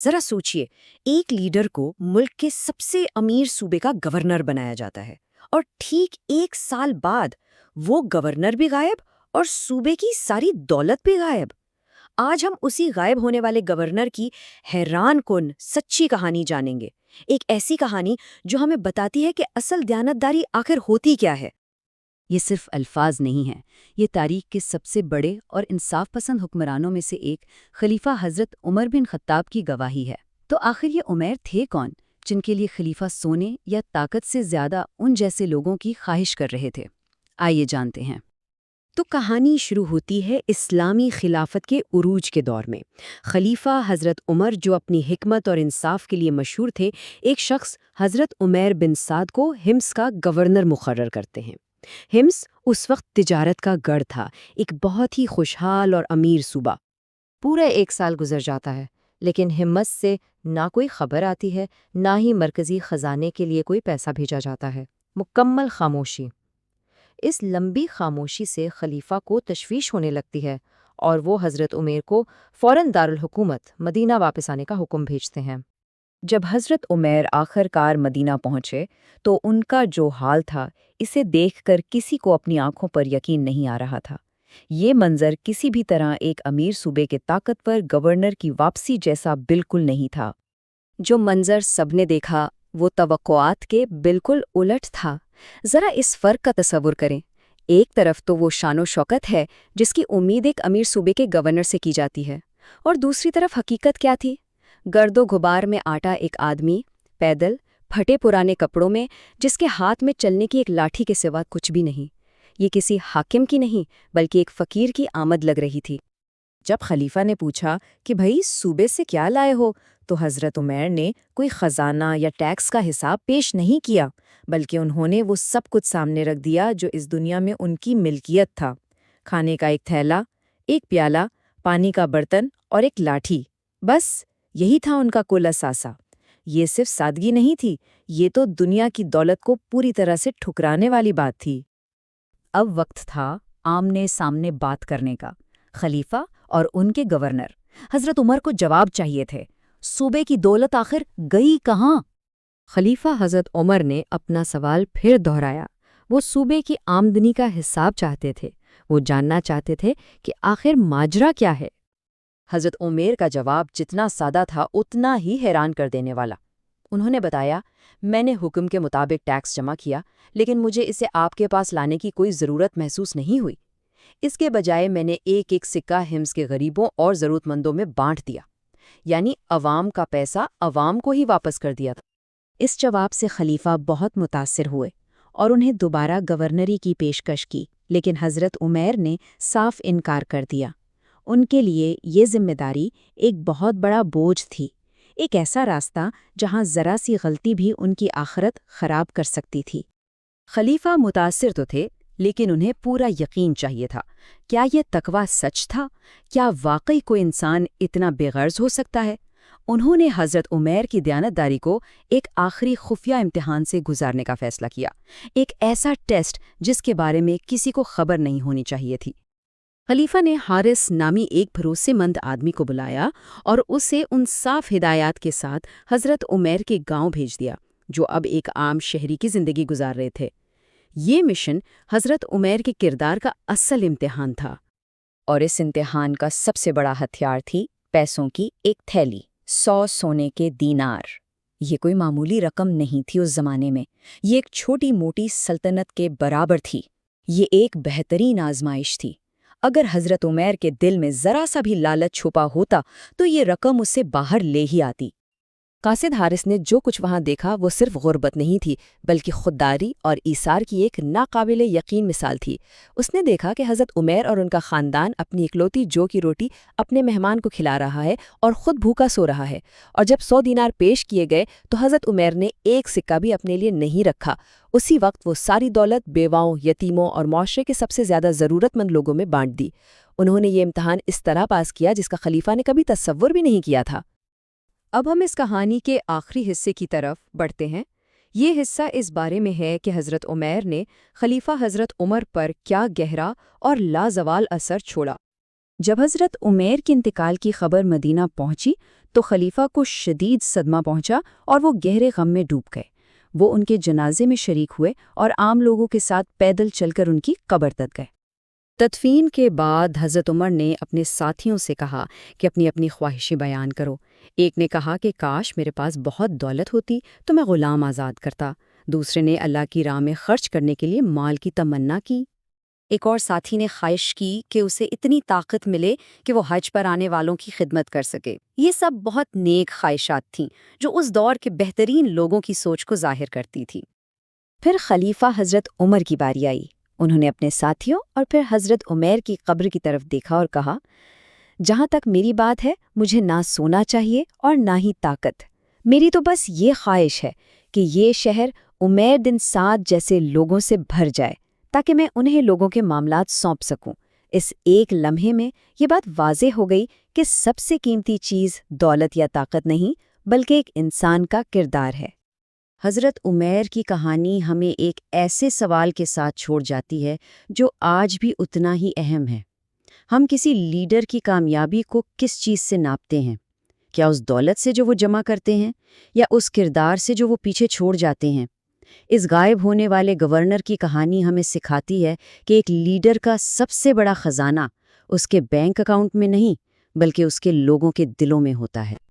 ذرا سوچئے، ایک لیڈر کو ملک کے سب سے امیر صوبے کا گورنر بنایا جاتا ہے اور ٹھیک 1 سال بعد وہ گورنر بھی غائب اور صوبے کی ساری دولت بھی غائب۔ آج ہم اسی غائب ہونے والے گورنر کی حیران کن سچی کہانی جانیں گے، ایک ایسی کہانی جو ہمیں بتاتی ہے کہ اصل دیانتداری آخر ہوتی کیا ہے۔ یہ صرف الفاظ نہیں ہیں، یہ تاریخ کے سب سے بڑے اور انصاف پسند حکمرانوں میں سے ایک خلیفہ حضرت عمر بن خطاب کی گواہی ہے۔ تو آخر یہ عمیر تھے کون، جن کے لیے خلیفہ سونے یا طاقت سے زیادہ ان جیسے لوگوں کی خواہش کر رہے تھے؟ آئیے جانتے ہیں۔ تو کہانی شروع ہوتی ہے اسلامی خلافت کے عروج کے دور میں۔ خلیفہ حضرت عمر، جو اپنی حکمت اور انصاف کے لیے مشہور تھے، ایک شخص حضرت عمیر بن سعد کو حمص کا گورنر مقرر کرتے ہیں۔ حمص اس وقت تجارت کا گڑھ تھا، ایک بہت ہی خوشحال اور امیر صوبہ۔ پورا 1 سال گزر جاتا ہے لیکن حمص سے نہ کوئی خبر آتی ہے، نہ ہی مرکزی خزانے کے لیے کوئی پیسہ بھیجا جاتا ہے۔ مکمل خاموشی۔ اس لمبی خاموشی سے خلیفہ کو تشویش ہونے لگتی ہے اور وہ حضرت عمیر کو فوراً دارالحکومت مدینہ واپس آنے کا حکم بھیجتے ہیں۔ جب حضرت عمیر آخر کار مدینہ پہنچے تو ان کا جو حال تھا، اسے دیکھ کر کسی کو اپنی آنکھوں پر یقین نہیں آ رہا تھا۔ یہ منظر کسی بھی طرح ایک امیر صوبے کے طاقتور گورنر کی واپسی جیسا بالکل نہیں تھا۔ جو منظر سب نے دیکھا وہ توقعات کے بالکل الٹ تھا۔ ذرا اس فرق کا تصور کریں۔ ایک طرف تو وہ شان و شوکت ہے جس کی امید ایک امیر صوبے کے گورنر سے کی جاتی ہے، اور دوسری طرف حقیقت کیا تھی؟ گرد و غبار میں آٹا ایک آدمی، پیدل، پھٹے پرانے کپڑوں میں، جس کے ہاتھ میں چلنے کی ایک لاٹھی کے سوا کچھ بھی نہیں۔ یہ کسی حاکم کی نہیں بلکہ ایک فقیر کی آمد لگ رہی تھی۔ جب خلیفہ نے پوچھا کہ بھئی صوبے سے کیا لائے ہو، تو حضرت عمیر نے کوئی خزانہ یا ٹیکس کا حساب پیش نہیں کیا، بلکہ انہوں نے وہ سب کچھ سامنے رکھ دیا جو اس دنیا میں ان کی ملکیت تھا۔ کھانے کا ایک تھیلا، ایک پیالہ، پانی کا برتن اور ایک لاٹھی، بس یہی تھا ان کا کل اثاثہ۔ یہ صرف سادگی نہیں تھی، یہ تو دنیا کی دولت کو پوری طرح سے ٹھکرانے والی بات تھی۔ اب وقت تھا آمنے سامنے بات کرنے کا۔ خلیفہ اور ان کے گورنر حضرت عمر کو جواب چاہیے تھے۔ صوبے کی دولت آخر گئی کہاں؟ خلیفہ حضرت عمر نے اپنا سوال پھر دہرایا۔ وہ صوبے کی آمدنی کا حساب چاہتے تھے، وہ جاننا چاہتے تھے کہ آخر ماجرا کیا ہے۔ حضرت عمیر کا جواب جتنا سادہ تھا اتنا ہی حیران کر دینے والا۔ انہوں نے بتایا، میں نے حکم کے مطابق ٹیکس جمع کیا، لیکن مجھے اسے آپ کے پاس لانے کی کوئی ضرورت محسوس نہیں ہوئی۔ اس کے بجائے میں نے ایک ایک سکہ حمص کے غریبوں اور ضرورت مندوں میں بانٹ دیا، یعنی عوام کا پیسہ عوام کو ہی واپس کر دیا تھا۔ اس جواب سے خلیفہ بہت متاثر ہوئے اور انہیں دوبارہ گورنری کی پیشکش کی، لیکن حضرت عمیر نے صاف انکار کر دیا۔ ان کے لیے یہ ذمہ داری ایک بہت بڑا بوجھ تھی، ایک ایسا راستہ جہاں ذرا سی غلطی بھی ان کی آخرت خراب کر سکتی تھی۔ خلیفہ متاثر تو تھے، لیکن انہیں پورا یقین چاہیے تھا۔ کیا یہ تقویٰ سچ تھا؟ کیا واقعی کوئی انسان اتنا بے غرض ہو سکتا ہے؟ انہوں نے حضرت عمیر کی دیانتداری کو ایک آخری خفیہ امتحان سے گزارنے کا فیصلہ کیا، ایک ایسا ٹیسٹ جس کے بارے میں کسی کو خبر نہیں ہونی چاہیے تھی۔ خلیفہ نے حارث نامی ایک بھروسے مند آدمی کو بلایا اور اسے ان صاف ہدایات کے ساتھ حضرت عمیر کے گاؤں بھیج دیا، جو اب ایک عام شہری کی زندگی گزار رہے تھے۔ یہ مشن حضرت عمیر کے کردار کا اصل امتحان تھا، اور اس امتحان کا سب سے بڑا ہتھیار تھی پیسوں کی ایک تھیلی، 100 سونے کے دینار۔ یہ کوئی معمولی رقم نہیں تھی اس زمانے میں، یہ ایک چھوٹی موٹی سلطنت کے برابر تھی۔ یہ ایک بہترین آزمائش تھی۔ اگر حضرت عمیر کے دل میں ذرا سا بھی لالچ چھپا ہوتا تو یہ رقم اسے باہر لے ہی آتی۔ قاصد حارث نے جو کچھ وہاں دیکھا وہ صرف غربت نہیں تھی، بلکہ خودداری اور ایثار کی ایک ناقابل یقین مثال تھی۔ اس نے دیکھا کہ حضرت عمیر اور ان کا خاندان اپنی اکلوتی جو کی روٹی اپنے مہمان کو کھلا رہا ہے اور خود بھوکا سو رہا ہے، اور جب 100 دینار پیش کیے گئے تو حضرت عمیر نے ایک سکہ بھی اپنے لیے نہیں رکھا۔ اسی وقت وہ ساری دولت بیواؤں، یتیموں اور معاشرے کے سب سے زیادہ ضرورت مند لوگوں میں بانٹ دی۔ انہوں نے یہ امتحان اس طرح پاس کیا جس کا خلیفہ نے کبھی تصور بھی نہیں کیا تھا۔ اب ہم اس کہانی کے آخری حصے کی طرف بڑھتے ہیں۔ یہ حصہ اس بارے میں ہے کہ حضرت عمیر نے خلیفہ حضرت عمر پر کیا گہرا اور لازوال اثر چھوڑا۔ جب حضرت عمیر کے انتقال کی خبر مدینہ پہنچی تو خلیفہ کو شدید صدمہ پہنچا اور وہ گہرے غم میں ڈوب گئے۔ وہ ان کے جنازے میں شریک ہوئے اور عام لوگوں کے ساتھ پیدل چل کر ان کی قبر تک گئے۔ تدفین کے بعد حضرت عمر نے اپنے ساتھیوں سے کہا کہ اپنی اپنی خواہشیں بیان کرو۔ ایک نے کہا کہ کاش میرے پاس بہت دولت ہوتی تو میں غلام آزاد کرتا۔ دوسرے نے اللہ کی راہ میں خرچ کرنے کے لیے مال کی تمنا کی۔ ایک اور ساتھی نے خواہش کی کہ اسے اتنی طاقت ملے کہ وہ حج پر آنے والوں کی خدمت کر سکے۔ یہ سب بہت نیک خواہشات تھیں جو اس دور کے بہترین لوگوں کی سوچ کو ظاہر کرتی تھی۔ پھر خلیفہ حضرت عمر کی باری آئی۔ انہوں نے اپنے ساتھیوں اور پھر حضرت عمیر کی قبر کی طرف دیکھا اور کہا، جہاں تک میری بات ہے مجھے نہ سونا چاہیے اور نہ ہی طاقت۔ میری تو بس یہ خواہش ہے کہ یہ شہر عمیر بن سعد جیسے لوگوں سے بھر جائے تاکہ میں انہیں لوگوں کے معاملات سونپ سکوں۔ اس ایک لمحے میں یہ بات واضح ہو گئی کہ سب سے قیمتی چیز دولت یا طاقت نہیں بلکہ ایک انسان کا کردار ہے۔ حضرت عمیر کی کہانی ہمیں ایک ایسے سوال کے ساتھ چھوڑ جاتی ہے جو آج بھی اتنا ہی اہم ہے۔ ہم کسی لیڈر کی کامیابی کو کس چیز سے ناپتے ہیں؟ کیا اس دولت سے جو وہ جمع کرتے ہیں یا اس کردار سے جو وہ پیچھے چھوڑ جاتے ہیں؟ اس غائب ہونے والے گورنر کی کہانی ہمیں سکھاتی ہے کہ ایک لیڈر کا سب سے بڑا خزانہ اس کے بینک اکاؤنٹ میں نہیں بلکہ اس کے لوگوں کے دلوں میں ہوتا ہے۔